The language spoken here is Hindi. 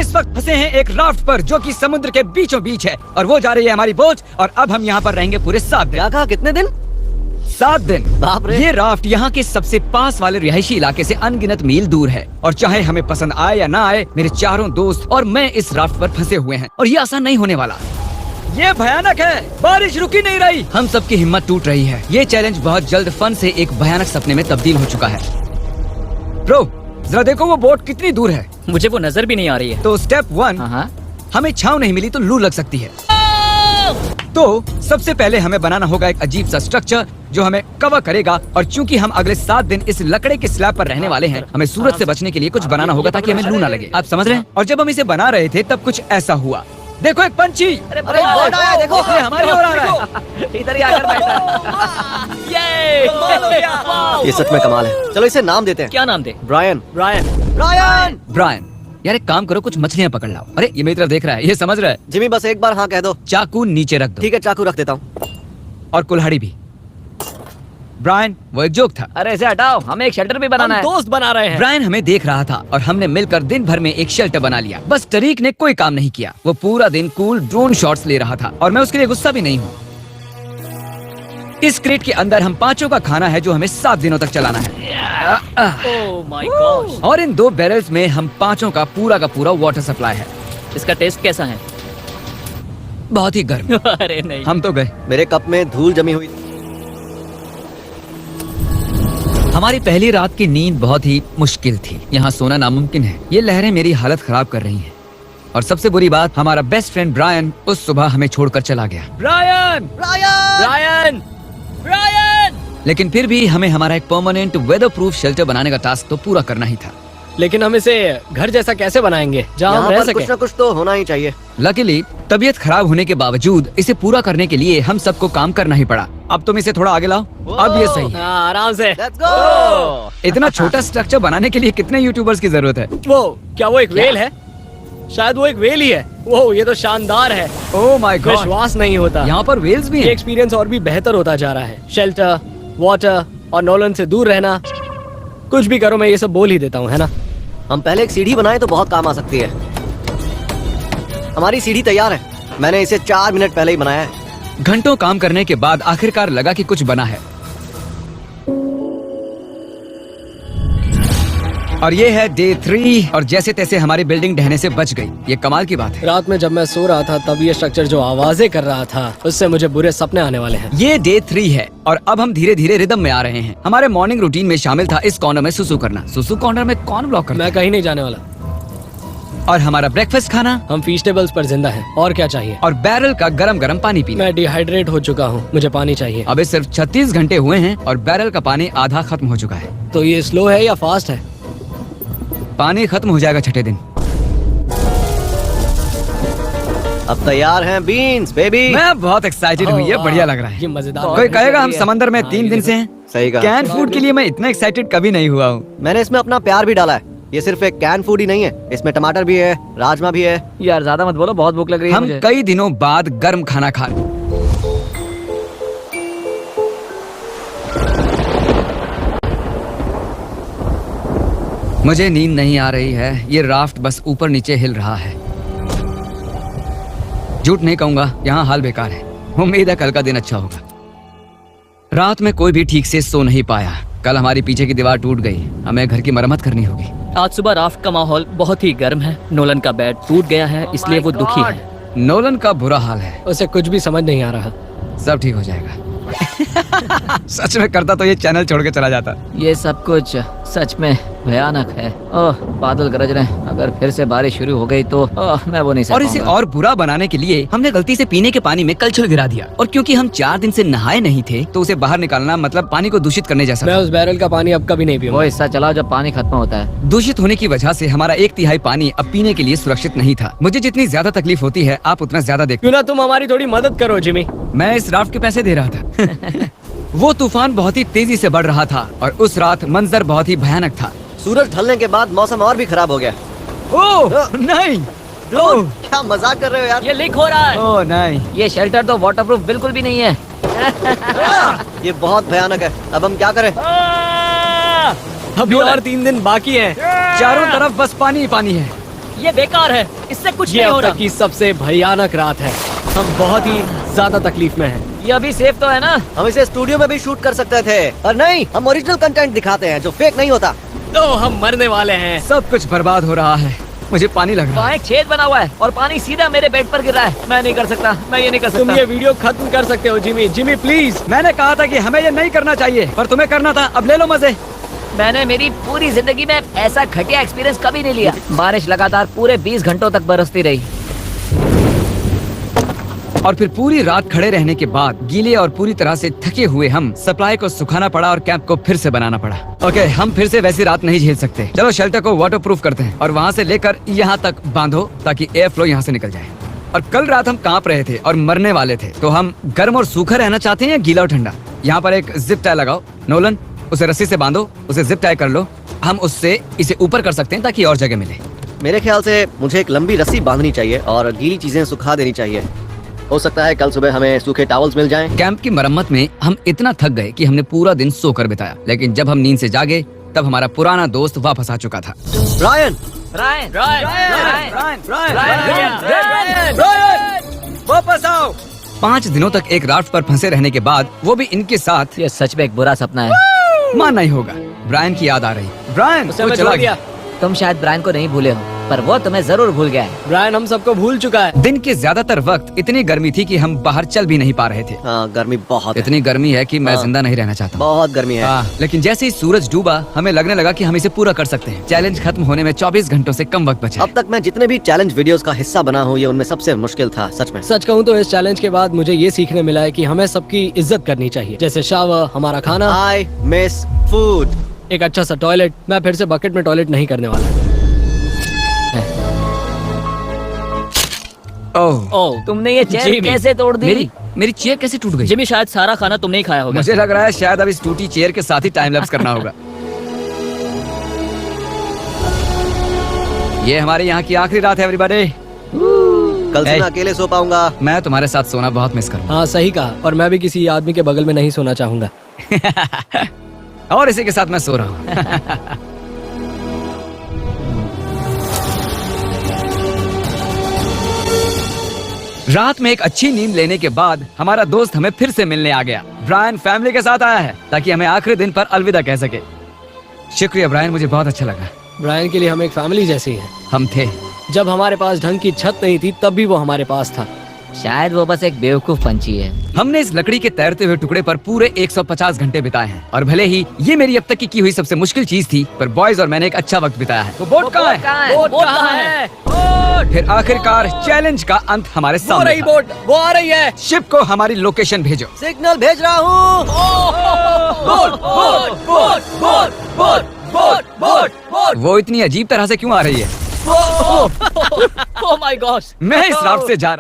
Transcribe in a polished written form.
इस वक्त फंसे हैं एक राफ्ट पर जो कि समुद्र के बीचों बीच है और वो जा रही है हमारी बोट और अब हम यहाँ पर रहेंगे पूरे 7 दिन। क्या कहा, कितने दिन? 7 दिन। बाप रे। ये राफ्ट यहाँ के सबसे पास वाले रिहायशी इलाके से अनगिनत मील दूर है और चाहे हमें पसंद आए या ना आए, मेरे चारों दोस्त और मैं इस राफ्ट पर फंसे हुए हैं और ये आसान नहीं होने वाला। ये भयानक है, बारिश रुकी नहीं रही, हम सबकी हिम्मत टूट रही है। ये चैलेंज बहुत जल्द फन से एक भयानक सपने में तब्दील हो चुका है। ब्रो, जरा देखो वो बोट कितनी दूर है। मुझे वो नजर भी नहीं आ रही है। तो स्टेप 1, हमें छांव नहीं मिली तो लू लग सकती है। तो सबसे पहले हमें बनाना होगा एक अजीब सा स्ट्रक्चर जो हमें कवर करेगा और चूंकि हम अगले 7 दिन इस लकड़े के स्लैब पर रहने वाले हैं, हमें सूरज से बचने के लिए कुछ बनाना होगा ताकि हमें लू ना लगे। आप समझ रहे हैं? और जब हम इसे बना रहे थे तब कुछ ऐसा हुआ। देखो एक पंछी, अरे बोट आया, देखो ये हमारी ओर आ रहा है। इधर ही आकर बैठा। ये सच में कमाल है। चलो इसे नाम देते हैं। क्या नाम दे? ब्रायन। ब्रायन। ब्रायन। ब्रायन, यार एक काम करो, कुछ मछलियाँ पकड़ लाओ। अरे ये मेरी तरफ देख रहा है, ये समझ रहा है। जिमी बस एक बार हाँ कह दो। चाकू नीचे रख दो। ठीक है, चाकू रख देता हूँ। और कुल्हाड़ी भी। ब्रायन, वो एक जोक था। अरे इसे हटाओ, हमें एक शेल्टर भी बनाना है। दोस्त बना रहे हैं। ब्रायन हमें देख रहा था और हमने मिलकर दिन भर में एक शेल्टर बना लिया। बस टरीक ने कोई काम नहीं किया। वो पूरा दिन कूल ड्रोन शॉट्स ले रहा था और मैं उसके लिए गुस्सा भी नहीं हूँ। इस क्रेट के अंदर हम 5 का खाना है जो हमें 7 दिनों तक चलाना है। Oh my God. और इन 2 बैरल्स में हम 5 का पूरा वाटर सप्लाई है। इसका टेस्ट कैसा है? बहुत ही गर्म। अरे नहीं। हम तो गए। मेरे कप में धूल जमी हुई। हमारी पहली रात की नींद बहुत ही मुश्किल थी। यहाँ सोना नामुमकिन है। ये लहरें मेरी हालत खराब कर रही हैं। और सबसे बुरी बात, हमारा बेस्ट फ्रेंड ब्रायन उस सुबह हमें छोड़कर चला गया। ब्रायन! ब्रायन! ब्रायन! लेकिन फिर भी हमें हमारा एक परमानेंट वेदर प्रूफ शेल्टर बनाने का टास्क तो पूरा करना ही था। लेकिन हम इसे घर जैसा कैसे बनाएंगे जहाँ हम यहाँ रह पर सके? कुछ न कुछ तो होना ही चाहिए। लकीली तबीयत खराब होने के बावजूद इसे पूरा करने के लिए हम सबको काम करना ही पड़ा। अब तुम इसे थोड़ा आगे लाओ। अब ये सही है। हाँ, आराम से। Let's go! इतना छोटा स्ट्रक्चर बनाने के लिए कितने यूट्यूबर्स की जरूरत है? वो क्या वो एक वेल है? शायद वो एक वेल ही है। वो ये तो शानदार है। ओह माय गॉड, विश्वास नहीं होता। यहाँ पर वेल्स भी ये हैं। एक्सपीरियंस और भी बेहतर होता जा रहा है। शेल्टर, वाटर और नोलन से दूर रहना। कुछ भी करो, मैं ये सब बोल ही देता हूँ, है ना? हम पहले एक सीढ़ी बनाए तो बहुत काम आ सकती है। हमारी सीढ़ी तैयार है। मैंने इसे 4 मिनट पहले ही बनाया है। घंटों काम करने के बाद आखिरकार लगा कि कुछ बना है। और ये है डे 3 और जैसे तैसे हमारी बिल्डिंग ढहने से बच गई। ये कमाल की बात है। रात में जब मैं सो रहा था तब ये स्ट्रक्चर जो आवाजें कर रहा था उससे मुझे बुरे सपने आने वाले हैं। ये डे 3 है और अब हम धीरे धीरे रिदम में आ रहे हैं। हमारे मॉर्निंग रूटीन में शामिल था इस कॉर्नर में सुसु करना। सुसु कॉर्नर में कौन ब्लॉक करता मैं है? कहीं नहीं जाने वाला। और हमारा ब्रेकफास्ट खाना हम फीस्टेबल्स पर जिंदा हैं। और क्या चाहिए? और बैरल का गरम गरम पानी पीना। मैं डिहाइड्रेट हो चुका हूँ, मुझे पानी चाहिए। अबे सिर्फ 36 घंटे हुए हैं और बैरल का पानी आधा खत्म हो चुका है। तो ये स्लो है या फास्ट है? पानी खत्म हो जाएगा 6ठे दिन। अब तैयार हैं बीन्स बेबी। मैं बहुत एक्साइटेड हूँ, ये बढ़िया लग रहा ये है। मजेदार। कोई कहेगा हम समंदर में 3 दिन से हैं। सही कहा। कैन फूड के लिए मैं इतना एक्साइटेड कभी नहीं हुआ हूँ। मैंने इसमें अपना प्यार भी डाला है। ये सिर्फ एक कैन फूड ही नहीं है, इसमें टमाटर भी है, राजमा भी है। यार ज्यादा मत बोलो, बहुत भूख लग रही है हम मुझे। कई दिनों बाद गर्म खाना खा रहे हैं। मुझे नींद नहीं आ रही है। ये राफ्ट बस ऊपर नीचे हिल रहा है। झूठ नहीं कहूंगा, यहाँ हाल बेकार है। उम्मीद है कल का दिन अच्छा होगा। रात में कोई भी ठीक से सो नहीं पाया। कल हमारी पीछे की दीवार टूट गई। हमें घर की मरम्मत करनी होगी। आज सुबह राफ्ट का माहौल बहुत ही गर्म है। नोलन का बेड टूट गया है, इसलिए वो दुखी है। नोलन का बुरा हाल है। उसे कुछ भी समझ नहीं आ रहा। सब ठीक हो जाएगा। सच में करता तो ये चैनल छोड़ के चला जाता। ये सब कुछ सच में भयानक है। ओह, बादल गरज रहे हैं। अगर फिर से बारिश शुरू हो गई तो मैं वो नहीं सह और इसे पाऊंगा। और बुरा बनाने के लिए हमने गलती से पीने के पानी में कलछुल गिरा दिया। और क्योंकि हम 4 दिन से नहाए नहीं थे तो उसे बाहर निकालना मतलब पानी को दूषित करने जैसा मैं था। उस बैरल का पानी अब कभी नहीं वो पीऊंगा। हिस्सा चलाओ जब पानी खत्म होता है। दूषित होने की वजह से हमारा 1/3 पानी अब पीने के लिए सुरक्षित नहीं था। मुझे जितनी ज्यादा तकलीफ होती है आप उतना ज्यादा देखते। क्यों ना तुम हमारी थोड़ी मदद करो जिमी। मैं इस राफ्ट के पैसे दे रहा था। वो तूफान बहुत ही तेजी से बढ़ रहा था और उस रात मंजर बहुत ही भयानक था। सूरज ढलने के बाद मौसम और भी खराब हो गया। ओह नहीं, ड्रोन, क्या मजाक कर रहे हो यार? ये लीक हो रहा है। ओह नहीं। ये शेल्टर तो वाटरप्रूफ बिल्कुल भी नहीं है। ये बहुत भयानक है। अब हम क्या करें? अभी और 3 दिन बाकी हैं। चारों तरफ बस पानी ही पानी है। ये बेकार है, इससे कुछ ये नहीं हो अब रहा। तक की सबसे भयानक रात है। हम बहुत ही ज्यादा तकलीफ में हैं। ये अभी सेफ तो है ना? हम इसे स्टूडियो में भी शूट कर सकते थे, और नहीं, हम ओरिजिनल कंटेंट दिखाते हैं जो फेक नहीं होता। तो हम मरने वाले हैं। सब कुछ बर्बाद हो रहा है, मुझे पानी लग रहा वहाँ है। एक छेद बना हुआ है और पानी सीधा मेरे बेड पर गिर रहा है। मैं नहीं कर सकता, मैं ये नहीं कर तुम सकता। ये वीडियो खत्म कर सकते हो जिमी। Jimmy please. मैंने कहा था कि हमें ये नहीं करना चाहिए, पर तुम्हें करना था। अब ले लो मजे। मैंने मेरी पूरी जिंदगी में ऐसा घटिया एक्सपीरियंस कभी नहीं लिया। बारिश लगातार पूरे 20 घंटों तक बरसती रही। और फिर पूरी रात खड़े रहने के बाद गीले और पूरी तरह से थके हुए हम सप्लाई को सुखाना पड़ा और कैंप को फिर से बनाना पड़ा। ओके, हम फिर से वैसी रात नहीं झेल सकते। चलो शेल्टर को वाटरप्रूफ करते हैं और वहाँ से लेकर यहाँ तक बांधो ताकि एयर फ्लो यहाँ से निकल जाए। और कल रात हम कांप रहे थे और मरने वाले थे, तो हम गर्म और सूखा रहना चाहते हैं या गीला और ठंडा? यहाँ पर एक जिप टाई लगाओ। नोलन, उसे रस्सी से बांधो, उसे जिप टाई कर लो। हम उससे इसे ऊपर कर सकते हैं ताकि और जगह मिले। मेरे ख्याल से मुझे एक लंबी रस्सी बांधनी चाहिए और गीली चीजें सुखा देनी चाहिए। हो सकता है कल सुबह हमें सूखे टॉवल्स मिल जाएं। कैंप की मरम्मत में हम इतना थक गए कि हमने पूरा दिन सोकर बिताया, लेकिन जब हम नींद से जागे तब हमारा पुराना दोस्त वापस आ चुका था। रायन, रायन, वापस आओ। 5 दिनों तक एक राफ्ट पर फंसे रहने के बाद, वो भी इनके साथ, ये सच में एक बुरा सपना है। मानना ही होगा। ब्रायन की याद आ रही। ब्रायन, उसे वो मैं चला छोड़ गया। दिया। तुम शायद ब्रायन को नहीं भूले हो, पर वो तुम्हें जरूर भूल गया है। ब्रायन हम सबको भूल चुका है। दिन के ज्यादातर वक्त इतनी गर्मी थी कि हम बाहर चल भी नहीं पा रहे थे। हाँ गर्मी बहुत है। इतनी गर्मी है कि मैं हाँ। जिंदा नहीं रहना चाहता। बहुत गर्मी है। हाँ, लेकिन जैसे ही सूरज डूबा हमें लगने लगा कि हम इसे पूरा कर सकते हैं। चैलेंज खत्म होने में 24 घंटों से कम वक्त बचा अब तक मैं जितने भी चैलेंज वीडियोस का हिस्सा बना हूँ, ये उनमें सबसे मुश्किल था, सच में। सच कहूँ तो इस चैलेंज के बाद मुझे ये सीखने मिला है कि हमें सबकी इज्जत करनी चाहिए, जैसे शावर, हमारा खाना, आई मिस फूड। एक अच्छा सा टॉयलेट। मैं फिर से बकेट में टॉयलेट नहीं करने वाला। ओह, ओह, तुमने ये चेयर जिमी। कैसे तोड़ दी? मेरी चेयर कैसे टूट गई? जिमी, शायद सारा खाना तुमने ही खाया होगा। मुझे लग रहा है शायद अब इस टूटी चेयर के साथ ही टाइम लैप्स करना होगा। ये हमारे यहाँ की आखिरी रात है एवरीबॉडी। कल से Hey. मैं अकेले सो पाऊंगा। मैं तुम्हारे साथ सोना बहुत मिस करूंगा। हाँ सही कहा। और मैं भी किसी आदमी के बगल में नहीं सोना चाहूंगा। और इसी के साथ मैं सो रहा हूँ। रात में एक अच्छी नींद लेने के बाद हमारा दोस्त हमें फिर से मिलने आ गया। ब्रायन फैमिली के साथ आया है ताकि हमें आखिरी दिन पर अलविदा कह सके। शुक्रिया ब्रायन, मुझे बहुत अच्छा लगा। ब्रायन के लिए हम एक फैमिली जैसे ही हैं। हम थे। जब हमारे पास ढंग की छत नहीं थी तब भी वो हमारे पास था। शायद वो बस एक बेवकूफ पंछी है। हमने इस लकड़ी के तैरते हुए टुकड़े पर पूरे 150 घंटे बिताए हैं, और भले ही ये मेरी अब तक की हुई सबसे मुश्किल चीज थी, पर बॉयज और मैंने एक अच्छा वक्त बिताया है। तो बोट कहाँ है? बोट कहाँ है? फिर आखिरकार चैलेंज का अंत हमारे वो सामने रही था। बोट, वो आ रही है। शिप को हमारी लोकेशन भेजो। सिग्नल भेज रहा हूँ। वो इतनी अजीब तरह से क्यों आ रही है? Oh my God. मैं इस राफ्ट से जा रहा